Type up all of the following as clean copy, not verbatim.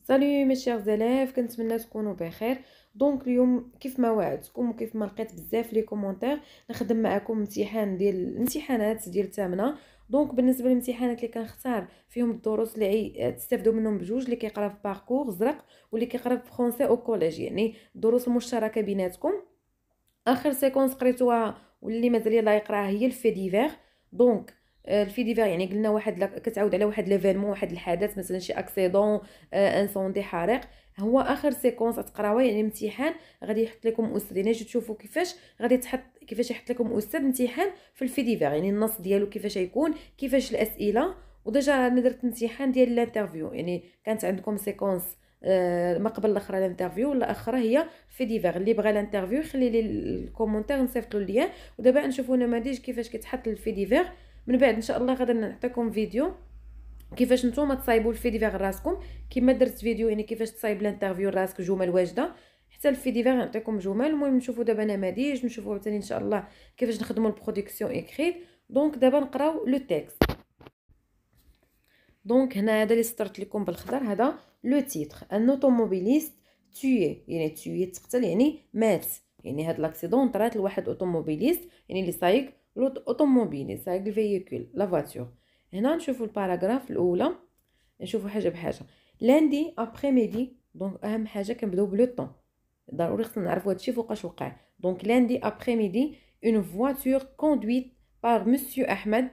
سالي مي شيرز زيلاف، كنتمنى تكونوا بخير. دونك اليوم كيف ما وعدتكم وكيف ما لقيت بزاف لي كومونتير نخدم معكم امتحان ديال الامتحانات ديال الثامنه. دونك بالنسبه للامتحانات اللي كنختار فيهم الدروس اللي تستافدوا منهم بجوج، اللي كيقرا في باركور زرق واللي كيقرا في فرونسي او كوليج، يعني الدروس المشتركه بيناتكم. اخر سيكونس قريتوها واللي مازال يلاه يقراها هي الفي ديفير. دونك الفي ديفير يعني قلنا واحد كتعاود على واحد ليفينمون، واحد الحدث، مثلا شي اكسيدون، انسوندي، حريق. هو اخر سيكونس تقراوها، يعني امتحان غادي يحط لكم استاذ، يعني تشوفوا كيفاش غادي تحط، كيفاش يحط لكم استاذ امتحان في الفي ديفير، يعني النص ديالو كيفاش يكون، كيفاش الاسئله. وديجا انا درت امتحان ديال الانترفيو، يعني كانت عندكم سيكونس ما قبل الاخرى الانترفيو ولا اخرى هي في ديفير. اللي بغى الانترفيو يخلي لي الكومونتير نصيفط له ليا. ودابا نشوفوا نماذج كيفاش كيتحط الفي ديفير. من بعد ان شاء الله غادي نعطيكم فيديو كيفاش نتوما تصايبوا الفي ديفير راسكم، كما درت فيديو يعني كيفاش تصايب الانترفيو راسك جمل واجده. حتى الفي ديفير نعطيكم جمل. المهم نشوفوا دابا نماذج، نشوفوا عاوتاني ان شاء الله كيفاش نخدموا البرودكسيون اكريت. دونك دابا نقراو لو تيكست. دونك هنا هذا اللي سطرت لكم بالخضر، هذا لو تيتر: ان اوتوموبيليست تويي، يعني تويي تقتل يعني مات. يعني هاد لاكسيدون طرات لواحد اوتوموبيليست، يعني اللي سايق الاوتوموبيل، اللي سايق الفييكول لا فواتور. هنا نشوفوا الباراغراف الاولى، نشوفوا حاجه بحاجه. لاندي ابري ميدي، دونك اهم حاجه كنبداو بلو طون، ضروري خصنا نعرفوا هادشي فوقاش وقع. دونك لاندي ابري ميدي اون فواتور كوندويت بار مسيو احمد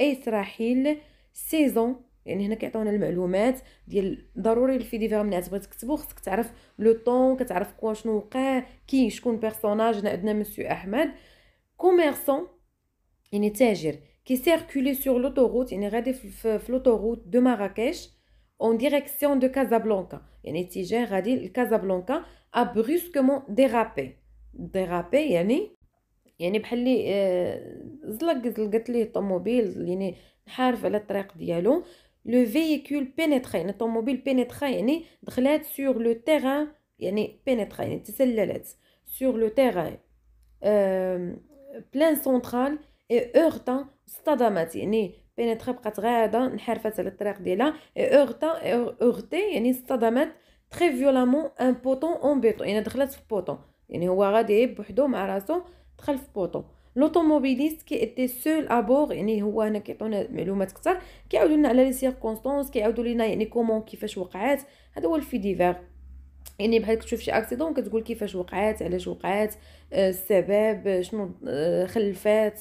ايس رحيل سيزون. يعني هنا كيعطيونا المعلومات ديال ضروري الفي ديفير ملي تبغي تكتبو خصك تعرف لو طون، كتعرف كوا شنو وقع، كي شكون بيرسوناج. هنا عندنا مسيو احمد. كوميرسون يعني تاجر، كي سيركولي سور لوتوروت، يعني غادي في لوتوروت دو مراكش اون ديريكسيون دو كازابلانكا، يعني اتجاه غادي لكازابلانكا. ا برusquement ديرابي. ديرابي يعني بحال لي زلقت ليه الطوموبيل، يعني حارف على الطريق ديالو. لو فييكول بينيتري، يعني الطوموبيل بينيتري يعني دخلات سور لو تيران، يعني بينيتري يعني تسللت سور لو تيران بلان سونترال اي اورتا، اصطدمت يعني بينيتري بقات غاده انحرفت على الطريق ديالها. اي اورتا اورتي يعني اصطدمت تري فيولامون ان بوطون اون بيطون، يعني دخلت في بوطون، يعني هو غادي بوحدو مع راسو دخل في بوطو. لوطوموبيليست كي ايتي سول ابور، يعني هو هنا كيعطونا معلومات كثر، كيعاودوا لنا على لي سيركونستانس، كيعاودوا لنا يعني كومون كيفاش وقعات. هذا هو الفي ديفير، يعني بحال كتشوف شي اكسيدون كتقول كيفاش وقعات، علاش وقعات، السبب شنو، خلفات.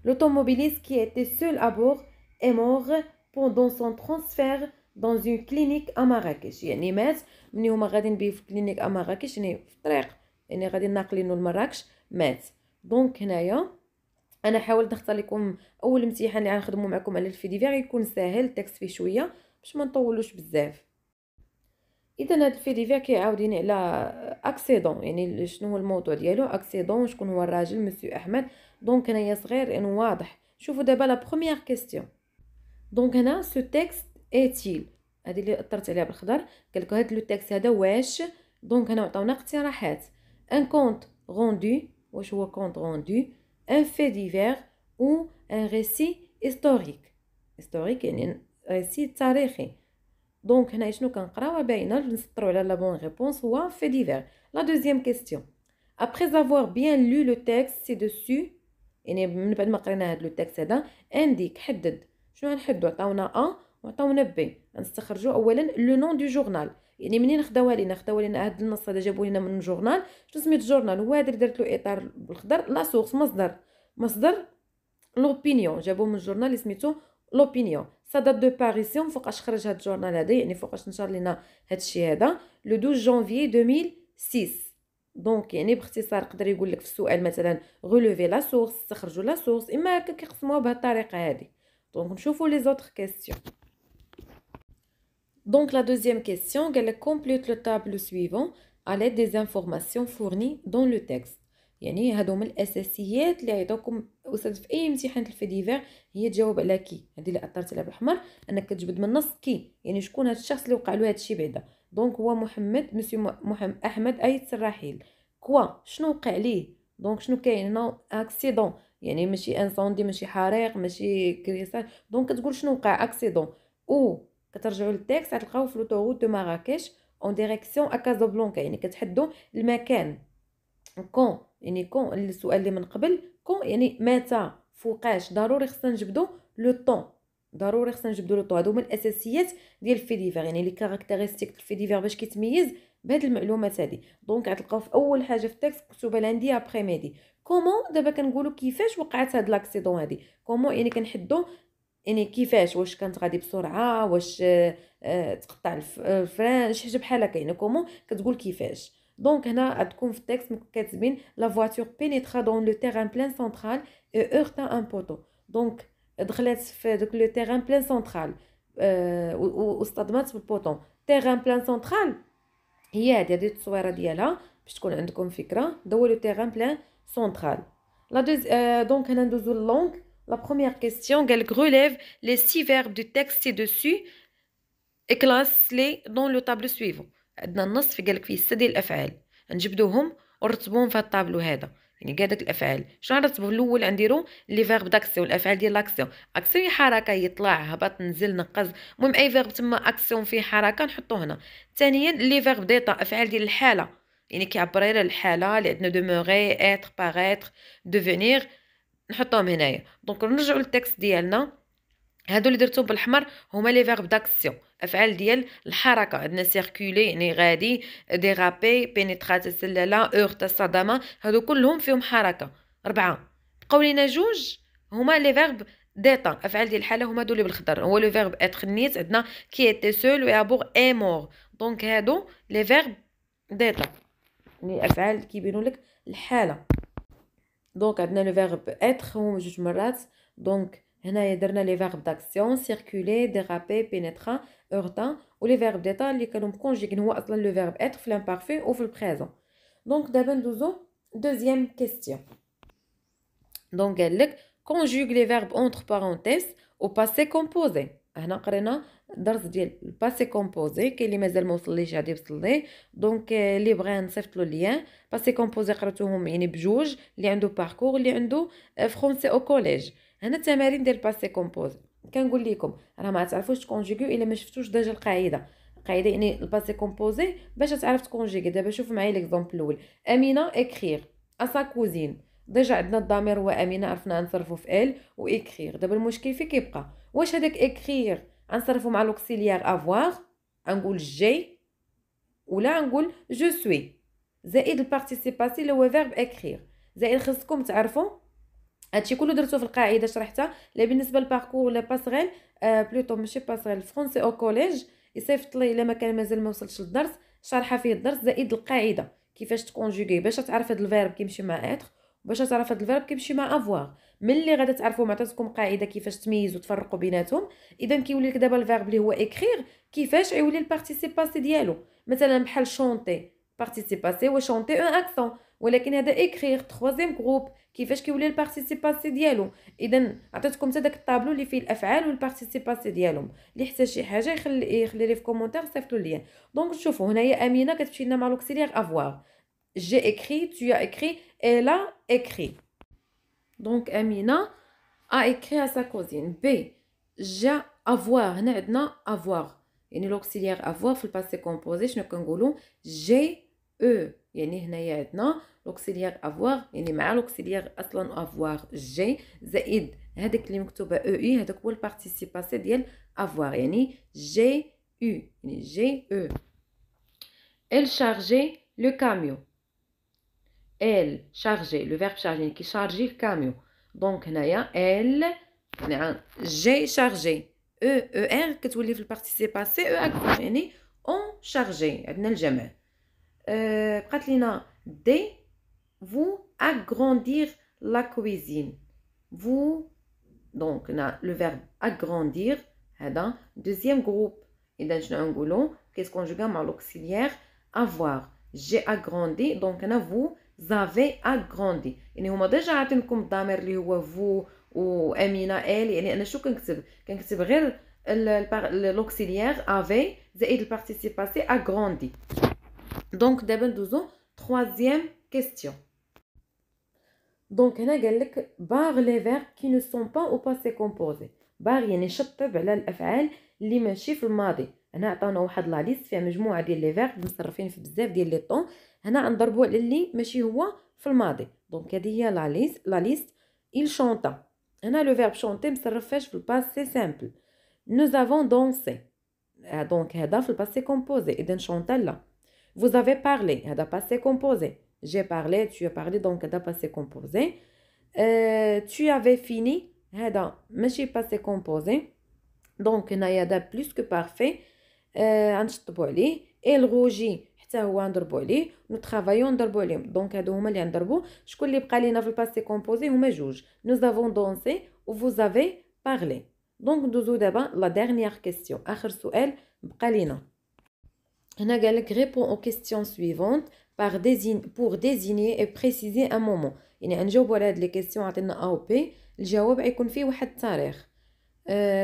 لوطوموبيليست كي ايتي سول ابور اي مور بوندون سون ترانسفير دون اون كلينيك ا مراكش، يعني مات ملي هما غاديين بيه في كلينيك ا مراكش، يعني في الطريق، يعني غادي ناقلينو لمراكش مات. دونك هنايا انا حاولت نختار لكم اول امتحان اللي غنخدموا معكم على الفي ديفير يكون ساهل، التكست فيه شويه باش ما نطولوش بزاف. اذا هذا الفي ديفير كيعاوديني على اكسيدون، يعني شنو هو الموضوع ديالو اكسيدون، شكون هو الراجل مسيو احمد. دونك هنايا صغير يعني واضح. شوفوا دابا لا بروميير كيسيون. دونك هنا سو تيكست ايتيل، هذه اللي اثرت عليها بالخضر، قال لك هذا لو تيكست هذا واش. دونك هنا عطاونا اقتراحات: ان كونت روندو، واش هو كونت روندو، ان في ديفير او ان ريسي هيستوريك. هيستوريك يعني ريسي تاريخي. دونك هنا شنو كنقراو باينه نسطروا على لا بون ريبونس هو في ديفير. لا دوزيام كيسيون: après avoir bien lu le texte ci-dessus، يعني من بعد ما قرينا هذا لو تيكست هذا، انديك حدد. شنو غنحددو؟ عطاونا ا وعطاونا بي، غنستخرجوا اولا لو نون دو جورنال، يعني منين خداوها لينا، خداوها لينا هذا النص هذا جابوه لينا من جورنال. شنو سميت الجورنال؟ هو هذا اللي درت له اطار بالخضر، لا سورس مصدر لوبينيون، جابوه من الجورنال اللي سميتو لوبينيون. سا دات دو باريسيون، فوقاش خرج هذا الجورنال هذا، يعني فوقاش نشر لينا هذا الشيء هذا، لو 12 جانفي 2006. دونك يعني باختصار يقدر يقول لك في السؤال مثلا غولوفي لا سورس، استخرجوا لا سورس، اما هكا كيقسموها بهذه الطريقه هذه. دونك نشوفوا لي زوتر كيسيون. Donc la deuxième question, قال complète le tableau suivant à l'aide des informations fournies dans le texte. يعني هادو من الاساسيات اللي عيطوكم استاذ في اي امتحان الفي ديفير، هي تجاوب على كي، هذه اللي اثرت عليها بالاحمر، انك كتجبد من النص كي، يعني شكون هذا الشخص اللي وقع له هذا الشيء بعدا. دونك هو محمد، مسيو محمد احمد ايت الرحيل. كوا شنو وقع ليه؟ دونك شنو كاين هنا؟ اكسيدون، يعني ماشي انسوندي، ماشي حريق، ماشي كريسال. دونك كتقول شنو وقع؟ اكسيدون. او كترجعوا للتكست غتلقاو في لوطوروت دو مراكش en direction à Casablanca يعني كتحدوا المكان. كون يعني كون السؤال اللي من قبل كون يعني متى فوقاش ضروري خصنا نجبدو لو طون، ضروري خصنا نجبدو لو طون. هادو هما الاساسيات ديال الفي ديفير يعني لي كاركتيرستيك الفي ديفير باش كيتميز بهاد المعلومات هادي. دونك غتلقاو في اول حاجه في التكست مكتوبه لاندي ابري ميدي. كومون دابا كنقولوا كيفاش وقعت هاد لاكسيدون هادي. كومون يعني كنحدو يعني كيفاش، واش كانت غادي بسرعه، واش تقطع الفران، شي حاجه بحال هكا يعني كومون كتقول كيفاش. دونك هنا غتكون في التكست كاتبين لا فواتور بينيترا دون لو تيران بلان سنترال اي اورتا ان بوتو. دونك دخلت في داك لو تيران بلان سنترال واصطدمت بالبوطون. تيران بلان سنترال هي هذه التصويره ديالها باش تكون عندكم فكره. هو لو تيران بلان سنترال. لا دونك هنا ندوزو لونغ. La première question, elle relève les 6 verbes du texte ci-dessus et classe-les dans le tableau suivant. عندنا النص في قالك فيه 6 ديال الافعال، نجبدوهم ونرتبوهم في الطابلو هذا. يعني كاع داك الافعال شنو نرتبوا؟ الاول غنديرو لي فيرب داكسيون، الافعال ديال لاكسيون. اكسيون حركه، يطلع هبط نزل نقز، المهم اي فيرب تما اكسيون فيه حركه نحطوه هنا. ثانيا لي فيرب ديتا، افعال ديال الحاله يعني كيعبر على الحاله اللي عندنا دوموغي، اتر، باغيتر، دوفينير، نحطوهم هنايا. دونك نرجعوا للتكست ديالنا. هادو اللي درتهم بالاحمر هما لي فيرب داكسيون، افعال ديال الحركه. عندنا سيركولي يعني غادي، ديرابي، بينيترات السلاله، اورت الصدمه، هادو كلهم فيهم حركه. 4 بقاو لينا جوج هما لي فيرب ديتا، افعال ديال الحاله هما هادو اللي بالخضر. هو لو فيرب اتر نيت، عندنا كي ايتي سول و ابور اي مور. دونك هادو لي فيرب ديتا يعني افعال كيبينوا لك الحاله. دونك عندنا لو فيرب اتر هما جوج مرات. دونك هنايا درنا لي فيرب داكسيون سيركولي، ديرابي، بينيترا، اورتا، ولي فيرب ديتا اللي كانوا مكونجيغين هو اصلا لو فيرب اتر في لامبارفي وفي البريزون. دونك دابا ندوزو دوزيام كيستيون. دونك قالك conjugue les verbes entre parenthèses au passé composé. هنا قرينا درس ديال الباسي كومبوزي. كاين اللي مازال ما وصليش غادي يوصل ليه. دونك اللي بغى نصيفط له اللين. باسي كومبوزي قراتوهم يعني بجوج، اللي عنده باركور، اللي عنده فرونسي او كوليج. هنا التمارين ديال الباسي كومبوزي كنقول لكم راه ما تعرفوش تكونجيغيو الا ما شفتوش ديجا القاعده. القاعده يعني الباسي كومبوزي باش تعرف تكونجيغي. دابا شوفوا معايا ليكزامبل الاول. امينه اكرير ا سا كوزين. ديجا عندنا الضمير هو امينه، عرفنا نصرفو في ال و اكرير. دابا المشكل فين كيبقى؟ واش هذاك اكرير غنصرفو مع لوكسيليير افوار، غنقول جي، ولا غنقول جو سوي زائد البارتيسيباسي اللي هو فيرب اكرير. زائد خصكم تعرفوا هادشي كله درتو في القاعده شرحتها. لا بالنسبه للباركور ولا باسغيل بلوتو ماشي باسغيل، فرونسي او كوليج يصيفط لي الا ما كان مازال ما وصلش للدرس شارحه فيه الدرس زائد القاعده كيفاش تكونجوغي باش تعرف هاد الفيرب كيمشي مع اتر، باش تعرف هاد الفيرب كيمشي مع افوار. ملي غادا تعرفوا معطيتكم قاعده كيفاش تميزوا وتفرقوا بيناتهم. اذا كيولي لك دابا الفيرب اللي هو اكرير كيفاش يولي البارتيسيباسي ديالو. مثلا بحال شونتي، بارتيسيباسي هو شونتي ان اكسون، ولكن هذا اكرير تروازيام جروب. كيفاش كيولي البارتيسيباسي ديالو؟ اذا عطيتكم حتى داك الطابلو اللي فيه الافعال والبارتيسيباسي ديالهم. اللي حتى شي حاجه يخلي لي في كومونتير صيفطوا لي. دونك شوفوا هنايا امينه كتمشي لنا مع لوكسيليير افوار. j'ai écrit, tu as écrit, elle a écrit. Donc Amina a écrit à sa cousine. B, j'ai avoir. هنا عندنا avoir يعني l'auxiliaire avoir في الباسي كومبوزي شنو كنقولوا؟ j'ai eu. يعني هنايا عندنا l'auxiliaire avoir يعني مع l'auxiliaire اصلا avoir j'ai زائد هذاك اللي مكتوبه او اي هذاك هو البارتيسيباسي ديال avoir يعني j'ai eu يعني j'ai eu. Elle chargeait le camion. Elle chargeait, le verbe charger qui chargeait le camion. Donc هنايا elle j'ai chargé er كتولي في البارتيسيباسي او اكثر يعني on chargé عندنا الجمع. بقات لينا دي vous agrandir la cuisine. vous donc هنا le verbe agrandir هذا deuxième groupe. اذا شنو نقولوا كيس كونجوغا مع l'auxiliaire avoir. j'ai agrandi donc هنا vous avez agrandi يعني هما ديجا عاطينكم الضمير اللي هو فو وامينه ال. يعني انا شو كنكتب غير لوكسيليير افي زائد البارتيسيباسي اغراندي. دونك دابا ندوزو 3 كيستيون. دونك هنا قال لك باغ لي فيرب كي نو سون با او باسي كومبوزي. باغ يعني شطب على الافعال اللي ماشي في الماضي. هنا عطاونا واحد لا ليست فيها مجموعه ديال لي فيرب مصرفين في بزاف ديال لي طون. هنا غنضربوا على اللي ماشي هو في الماضي. دونك هذه هي لا ليست. il chanta. هنا لو فيرب chanter مصرف فاش في الباسي سامبل. nous avons dansé. دونك هذا في الباسي كومبوزي، اذا chanter لا. vous avez parlé، هذا باسي كومبوزي. j'ai parlé، tu as parlé، دونك هذا باسي كومبوزي. tu avais fini، هذا ماشي باسي كومبوزي، دونك هنايا هذا بلوس كو بارفي. غنشطبوا عليه. il rougit حتى هو نضربوا عليه. نو ترافايون نضربوا عليهم. دونك هادو هما اللي غنضربوا. شكون اللي بقى لينا في الباسي كومبوزي؟ هما جوج. nous avons dansé و vous avez parlé. دونك ندوزو دابا لا ديرنيير كيسيون، اخر سؤال بقى لينا. هنا قالك répond aux questions suivantes pour désigner et préciser un moment. يعني غنجاوبوا على هاد لي كيسيون. عطينا ا و بي، الجواب غيكون فيه واحد التاريخ.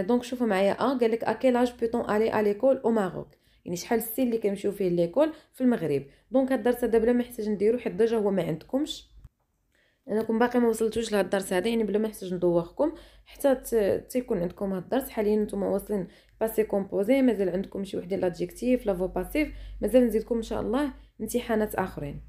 دونك شوفوا معايا. قالك à quel âge peut-on aller à l'école au Maroc؟ يعني شحال السن اللي كنمشيو فيه ليكول في المغرب. دونك هاد الدرس هذا بلا ما يحتاج نديرو حيت ديجا هو ما عندكمش، انكم باقي ما وصلتوش لهاد الدرس هذا، يعني بلا ما يحتاج ندوخكم حتى تيكون عندكم هاد الدرس. حاليا نتوما واصلين باسي كومبوزي، مازال عندكم شي وحده لادجيكتيف لافو باسيف، مازال نزيدكم ان شاء الله امتحانات اخرين.